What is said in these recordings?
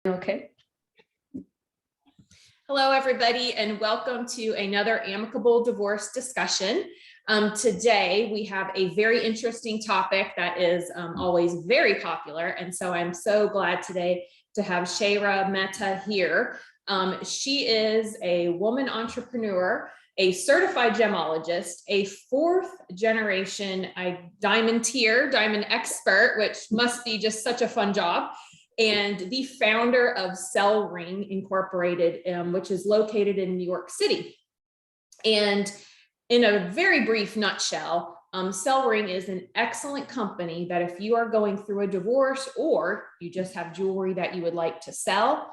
Okay. Hello, everybody, and welcome to another Amicable Divorce Discussion. Today, we have a very interesting topic that is always very popular, and so I'm so glad today to have Shreya Mehta here. She is a woman entrepreneur, a certified gemologist, a fourth generation diamond expert, which must be just such a fun job, and the founder of Sell Ring Incorporated, which is located in New York City. And in a very brief nutshell, Sell Ring is an excellent company that if you are going through a divorce or you just have jewelry that you would like to sell,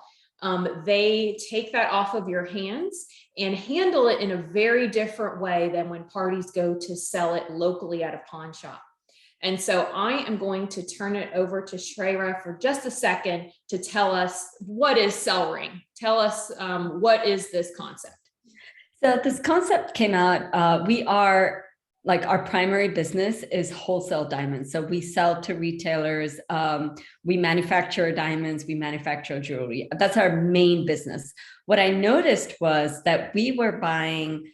they take that off of your hands and handle it in a very different way than when parties go to sell it locally at a pawn shop. And so I am going to turn it over to Shreya for just a second to tell us what is Sell Ring. Tell us what is this concept? So this concept came out, we are like our primary business is wholesale diamonds. So we sell to retailers, we manufacture diamonds, we manufacture jewelry. That's our main business. What I noticed was that we were buying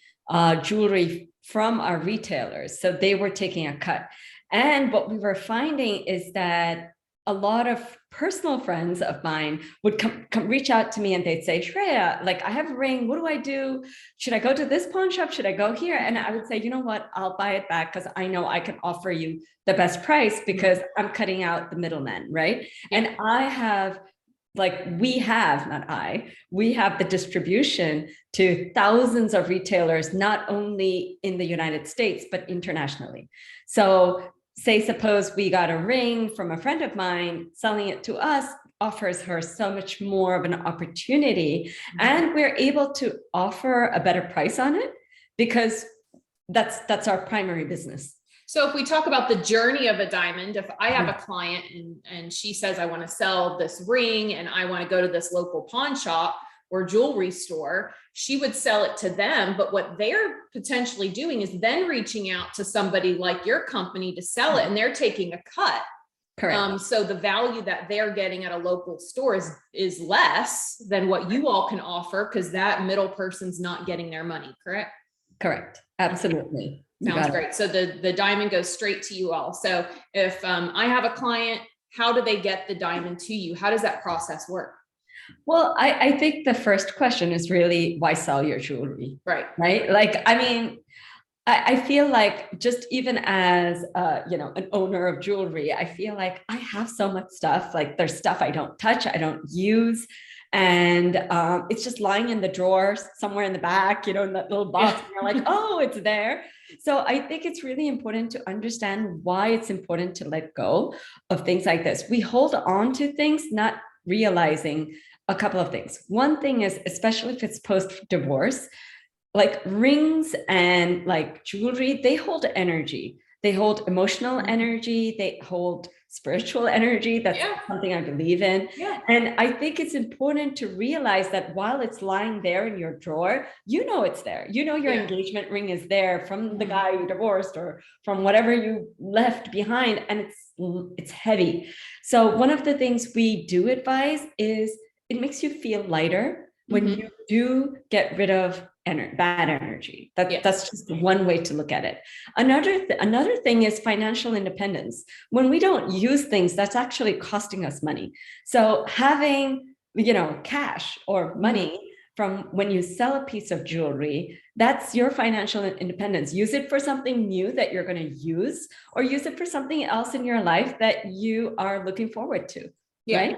jewelry from our retailers. So they were taking a cut. And what we were finding is that a lot of personal friends of mine would come reach out to me and they'd say, Shreya, like I have a ring, what do I do? Should I go to this pawn shop? Should I go here? And I would say, you know what, I'll buy it back because I know I can offer you the best price because I'm cutting out the middleman, right? And we have the distribution to thousands of retailers, not only in the United States, but internationally. So suppose we got a ring from a friend of mine, selling it to us offers her so much more of an opportunity. And we're able to offer a better price on it because that's our primary business. So if we talk about the journey of a diamond, if I have a client and she says, I want to sell this ring and I want to go to this local pawn shop or jewelry store, she would sell it to them. But what they're potentially doing is then reaching out to somebody like your company to sell it, and they're taking a cut. Correct. So the value that they're getting at a local store is less than what you all can offer because that middle person's not getting their money, correct? Correct. Absolutely. Sounds great. So the diamond goes straight to you all. So if I have a client, how do they get the diamond to you? How does that process work? Well, I think the first question is really why sell your jewelry? Right. Like, I mean, I feel like just even as, an owner of jewelry, I feel like I have so much stuff, like there's stuff I don't touch, I don't use. And it's just lying in the drawer somewhere in the back, in that little box. And you're like, oh, it's there. So I think it's really important to understand why it's important to let go of things like this. We hold on to things, not realizing a couple of things. One thing is, especially if it's post-divorce, like rings and like jewelry, they hold energy. They hold emotional energy. They hold spiritual energy. That's something I believe in. Yeah. And I think it's important to realize that while it's lying there in your drawer, it's there. Your engagement ring is there from the guy you divorced or from whatever you left behind, and it's heavy. So one of the things we do advise is it makes you feel lighter when you do get rid of bad energy. That's just one way to look at it. Another thing is financial independence. When we don't use things, that's actually costing us money. So having, cash or money from when you sell a piece of jewelry, that's your financial independence. Use it for something new that you're going to use, or use it for something else in your life that you are looking forward to. Yeah. Right?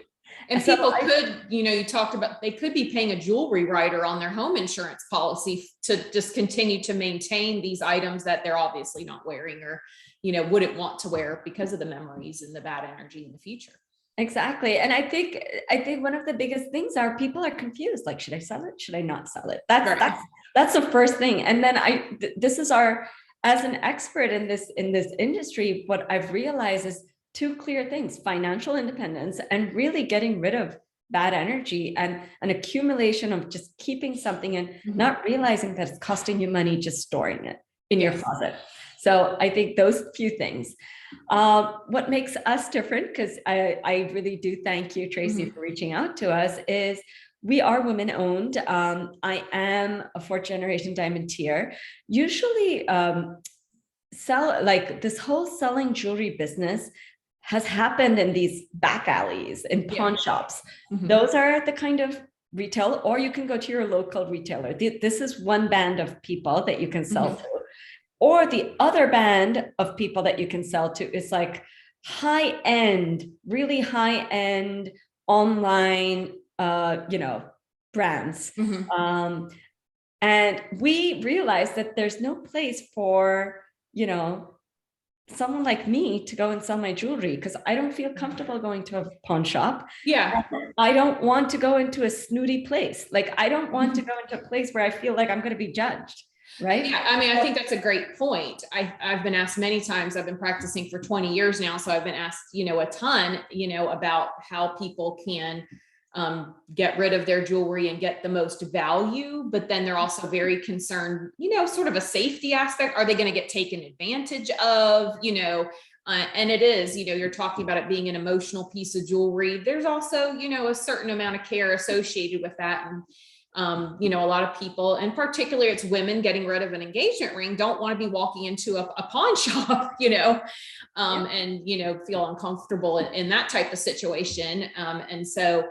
And so people could, you talked about, they could be paying a jewelry writer on their home insurance policy to just continue to maintain these items that they're obviously not wearing or, wouldn't want to wear because of the memories and the bad energy in the future. Exactly. And I think one of the biggest things are people are confused. Like, should I sell it? Should I not sell it? That's the first thing. And then as an expert in this industry, what I've realized is two clear things: financial independence and really getting rid of bad energy and an accumulation of just keeping something and not realizing that it's costing you money just storing it in your closet. So I think those few things. What makes us different, because I really do thank you, Tracy, for reaching out to us, is we are women owned. I am a fourth generation diamond tier. Usually this whole selling jewelry business has happened in these back alleys, in pawn shops. Those are the kind of retail, or you can go to your local retailer. This is one band of people that you can sell to. Or the other band of people that you can sell to is like high-end, really high-end online, brands. And we realized that there's no place for, someone like me to go and sell my jewelry, because I don't feel comfortable going to a pawn shop. Yeah. I don't want to go into a snooty place. Like, I don't want to go into a place where I feel like I'm going to be judged. Right. Yeah. I mean, I think that's a great point. I've been asked many times. I've been practicing for 20 years now. So I've been asked, a ton, about how people can get rid of their jewelry and get the most value, but then they're also very concerned, sort of a safety aspect. Are they going to get taken advantage of, and it is, you're talking about it being an emotional piece of jewelry. There's also, a certain amount of care associated with that. And, a lot of people, and particularly it's women getting rid of an engagement ring, don't want to be walking into a pawn shop, and, feel uncomfortable in that type of situation. And so,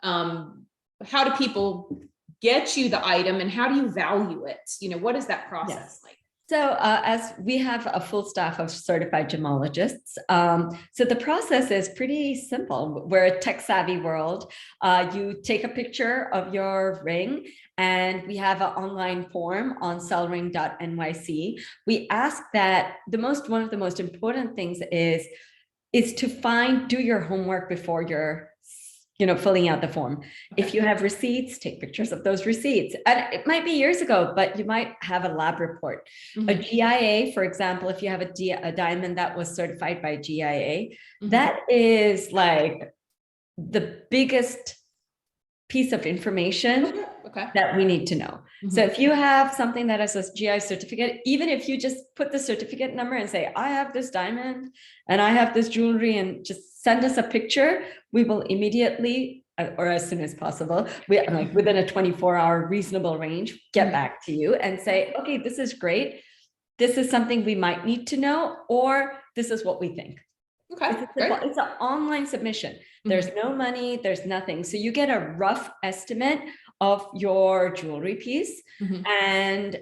how do people get you the item, and how do you value it? What is that process like? So as we have a full staff of certified gemologists, so the process is pretty simple. We're a tech savvy world. You take a picture of your ring, and we have an online form on SellRing.NYC. We ask that one of the most important things is to do your homework before you're filling out the form. If you have receipts, take pictures of those receipts. And it might be years ago, but you might have a lab report. A GIA, for example, if you have a diamond that was certified by GIA, that is like the biggest piece of information that we need to know. So if you have something that has a GI certificate, even if you just put the certificate number and say, I have this diamond and I have this jewelry, and just send us a picture, we will immediately, or as soon as possible, within a 24-hour reasonable range, get back to you and say, okay, this is great. This is something we might need to know, or this is what we think. Okay. It's an online submission. There's no money, there's nothing. So you get a rough estimate of your jewelry piece. And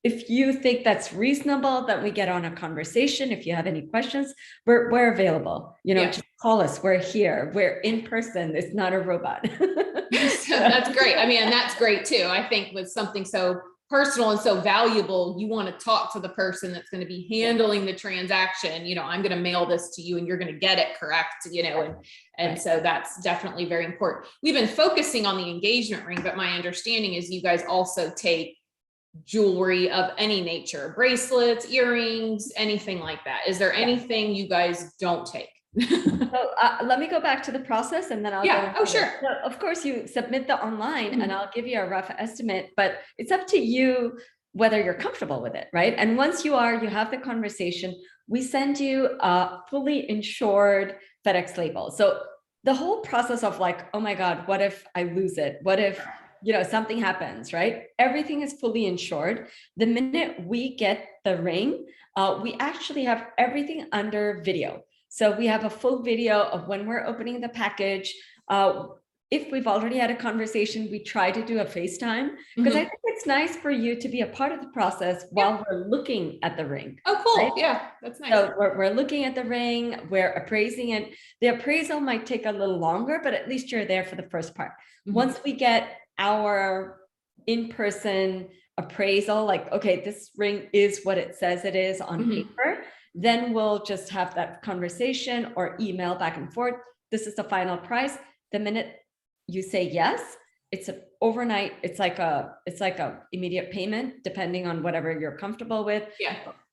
if you think that's reasonable, then we get on a conversation. If you have any questions, we're available. Just call us. We're here. We're in person. It's not a robot. So that's great. I mean, and that's great too. I think with something so personal and so valuable, you want to talk to the person that's going to be handling the transaction. I'm going to mail this to you and you're going to get it correct, and so that's definitely very important. We've been focusing on the engagement ring, but my understanding is you guys also take jewelry of any nature, bracelets, earrings, anything like that. Is there anything you guys don't take? So let me go back to the process, and then I'll go. Oh, sure. So, of course, you submit the online, and I'll give you a rough estimate, but it's up to you whether you're comfortable with it, right? And once you have the conversation, we send you a fully insured FedEx label. So the whole process of like, oh my God, what if I lose it? What if something happens, right? Everything is fully insured. The minute we get the ring, we actually have everything under video. So we have a full video of when we're opening the package. If we've already had a conversation, we try to do a FaceTime, because I think it's nice for you to be a part of the process while we're looking at the ring. Oh, cool. Right? Yeah, that's nice. So we're looking at the ring, we're appraising it. The appraisal might take a little longer, but at least you're there for the first part. Once we get our in-person appraisal, like, okay, this ring is what it says it is on paper, then we'll just have that conversation or email back and forth. This is the final price. The minute you say yes, it's an overnight, it's like a immediate payment, depending on whatever you're comfortable with.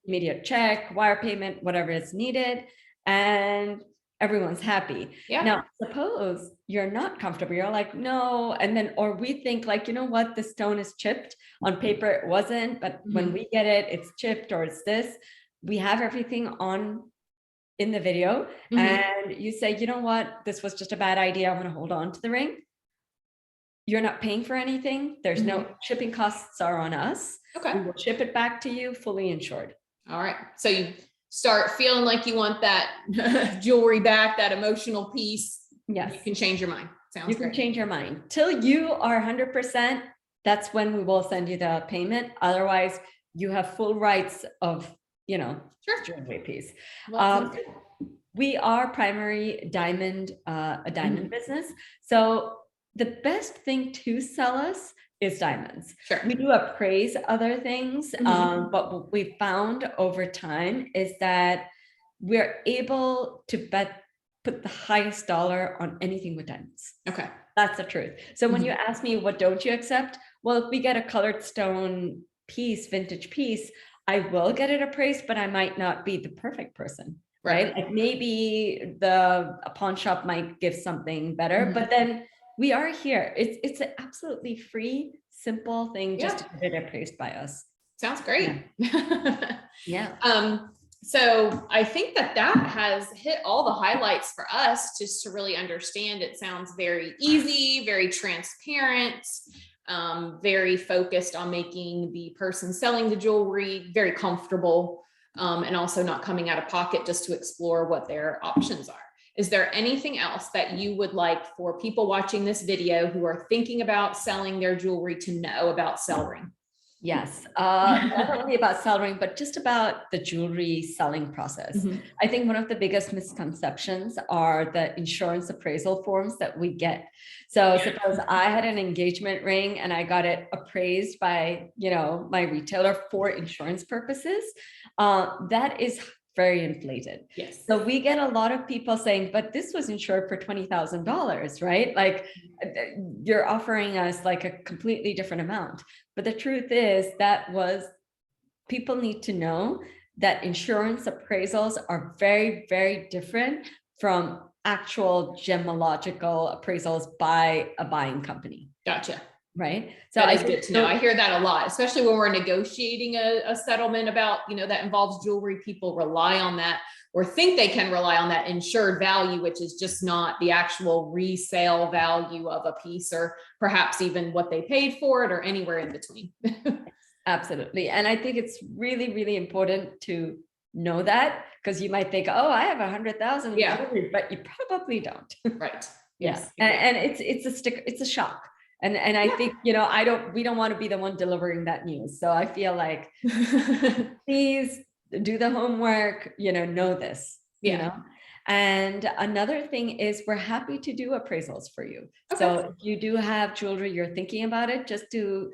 Immediate check, wire payment, whatever is needed, and everyone's happy. Now, suppose you're not comfortable, you're like, no, and then, or we think like, what, the stone is chipped. On paper it wasn't, but when we get it, it's chipped, or it's this. we have everything on in the video, and you say, you know what, this was just a bad idea, I'm going to hold on to the ring. You're not paying for anything. There's no shipping costs are on us. Okay. We will ship it back to you fully insured. All right. So you start feeling like you want that jewelry back, that emotional piece. Yes. You can change your mind. Sounds great. You can change your mind. Till you are 100%, that's when we will send you the payment. Otherwise, you have full rights of, jewelry piece. We are primary diamond, a diamond business. So the best thing to sell us is diamonds. Sure. We do appraise other things, but what we found over time is that we're able to put the highest dollar on anything with diamonds. Okay. That's the truth. So when you ask me, what don't you accept? Well, if we get a colored stone piece, vintage piece, I will get it appraised, but I might not be the perfect person, right? Like maybe a pawn shop might give something better, but then we are here. It's an absolutely free, simple thing just to get it appraised by us. Sounds great. Yeah. So I think that has hit all the highlights for us just to really understand. It sounds very easy, very transparent, very focused on making the person selling the jewelry very comfortable, and also not coming out of pocket just to explore what their options are. Is there anything else that you would like for people watching this video who are thinking about selling their jewelry to know about Sell Ring? Yes, not only about Sell Ring, but just about the jewelry selling process. I think one of the biggest misconceptions are the insurance appraisal forms that we get. So suppose I had an engagement ring and I got it appraised by, my retailer for insurance purposes. That is very inflated. Yes. So we get a lot of people saying, but this was insured for $20,000, right? Like you're offering us like a completely different amount. But the truth is people need to know that insurance appraisals are very, very different from actual gemological appraisals by a buying company. Gotcha. Right. So that is good to know. I hear that a lot, especially when we're negotiating a settlement about, that involves jewelry. People rely on that or think they can rely on that insured value, which is just not the actual resale value of a piece, or perhaps even what they paid for it, or anywhere in between. Absolutely. And I think it's really, really important to know that, because you might think, oh, I have 100,000 jewelry, but you probably don't. Right. Yes. And it's a shock. And I think, we don't want to be the one delivering that news. So I feel like, please do the homework, know this, And another thing is we're happy to do appraisals for you. Okay. So if you do have jewelry, you're thinking about it, just to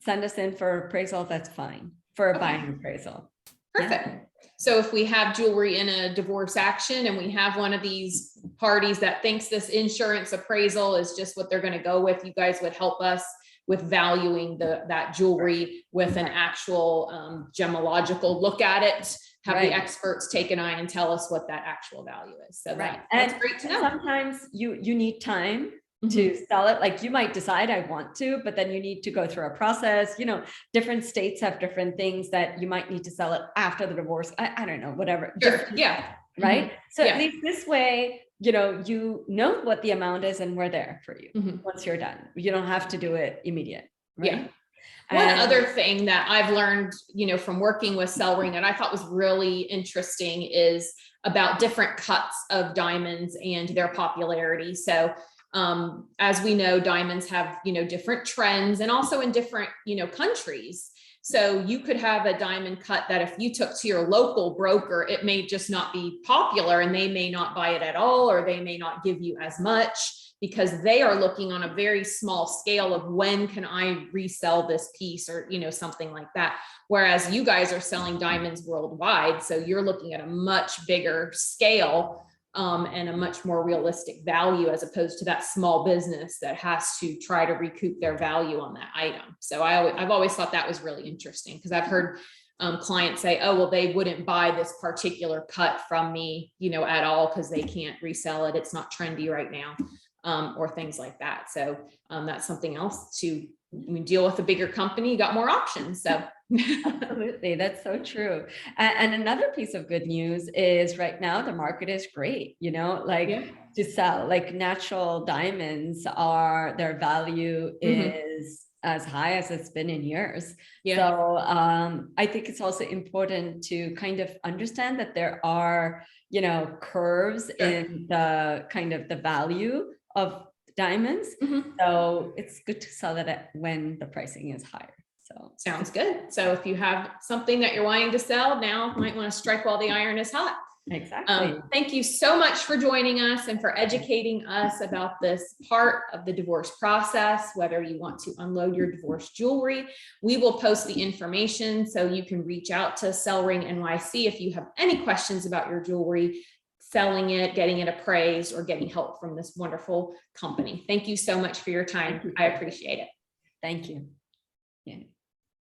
send us in for appraisal. That's fine, for a buying appraisal. Perfect. Yeah. So if we have jewelry in a divorce action and we have one of these parties that thinks this insurance appraisal is just what they're going to go with, you guys would help us with valuing that jewelry with an actual gemological look at it, have the experts take an eye and tell us what that actual value is. So that's great to know. Sometimes you need time to sell it. Like you might decide I want to, but then you need to go through a process. Different states have different things that you might need to sell it after the divorce. I don't know, whatever. Sure. Yeah. Right. So at least this way, you know what the amount is and we're there for you once you're done. You don't have to do it immediate. Right? Yeah. One other thing that I've learned, from working with Sell Ring that I thought was really interesting is about different cuts of diamonds and their popularity. So as we know, diamonds have, different trends, and also in different, countries. So you could have a diamond cut that if you took to your local broker, it may just not be popular and they may not buy it at all, or they may not give you as much, because they are looking on a very small scale of when can I resell this piece, or, something like that. Whereas you guys are selling diamonds worldwide. So you're looking at a much bigger scale. And a much more realistic value, as opposed to that small business that has to try to recoup their value on that item. So I've always thought that was really interesting, because I've heard clients say, oh, well, they wouldn't buy this particular cut from me, at all, because they can't resell it. It's not trendy right now. or things like that. So that's something else to deal with a bigger company, you got more options. So absolutely, that's so true. And another piece of good news is right now the market is great, to sell. Like natural diamonds their value is as high as it's been in years. So I think it's also important to kind of understand that there are, curves in the kind of the value of diamonds. So it's good to sell it when the pricing is higher. So sounds good. So if you have something that you're wanting to sell now, you might want to strike while the iron is hot. Exactly. Thank you so much for joining us and for educating us about this part of the divorce process, whether you want to unload your divorce jewelry. We will post the information so you can reach out to Sell Ring NYC if you have any questions about your jewelry, selling it, getting it appraised, or getting help from this wonderful company. Thank you so much for your time. I appreciate it. Thank you. Yeah.